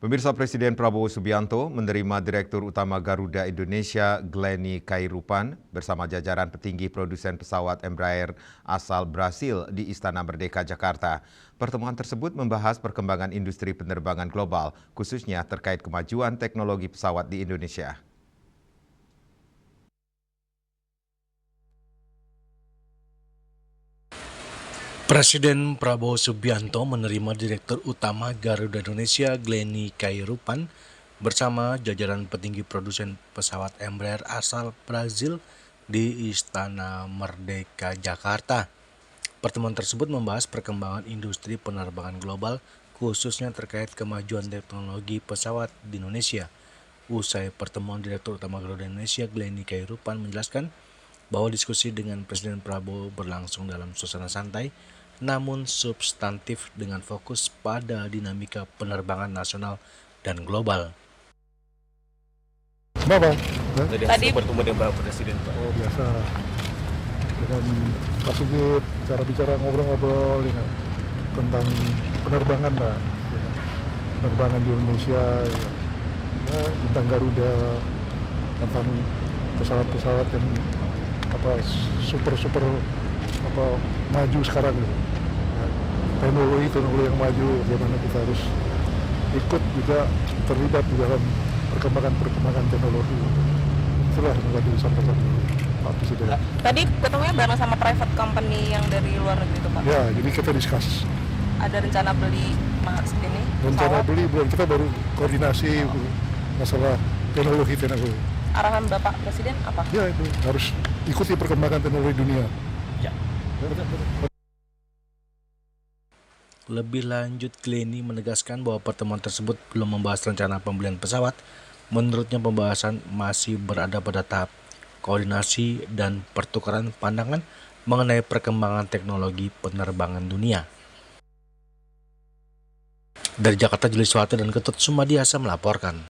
Pemirsa, Presiden Prabowo Subianto menerima Direktur Utama Garuda Indonesia Glenny Kairupan bersama jajaran petinggi produsen pesawat Embraer asal Brasil di Istana Merdeka, Jakarta. Pertemuan tersebut membahas perkembangan industri penerbangan global, khususnya terkait kemajuan teknologi pesawat di Indonesia. Presiden Prabowo Subianto menerima Direktur Utama Garuda Indonesia Glenny Kairupan bersama jajaran petinggi produsen pesawat Embraer asal Brazil di Istana Merdeka, Jakarta. Pertemuan tersebut membahas perkembangan industri penerbangan global, khususnya terkait kemajuan teknologi pesawat di Indonesia. Usai pertemuan, Direktur Utama Garuda Indonesia Glenny Kairupan menjelaskan bahwa diskusi dengan Presiden Prabowo berlangsung dalam suasana santai namun substantif dengan fokus pada dinamika penerbangan nasional dan global. Bapak, Tadi bertemu dengan Bapak Presiden, Pak. oh biasa dengan Pak Sigit bicara ngobrol-ngobrol ya, tentang penerbangan lah, ya. Penerbangan di Indonesia, ya, tentang Garuda, tentang pesawat-pesawat yang super maju sekarang gitu. Ya, teknologi yang maju, bagaimana kita harus ikut juga terlibat di dalam perkembangan teknologi. Itulah yang tadi disampaikan Pak Presiden. Tadi ketemunya bareng sama private company yang dari luar negeri itu, Pak. Ya, jadi kita diskus. Ada rencana beli ini Rencana pesawat? beli belum, kita baru koordinasi masalah teknologi. Arahan Bapak Presiden apa? Ya itu harus ikuti perkembangan teknologi dunia. Ya. Lebih lanjut, Glenny menegaskan bahwa pertemuan tersebut belum membahas rencana pembelian pesawat. Menurutnya pembahasan masih berada pada tahap koordinasi dan pertukaran pandangan mengenai perkembangan teknologi penerbangan dunia. Dari Jakarta, Julius Wate dan Ketut Sumadiasa melaporkan.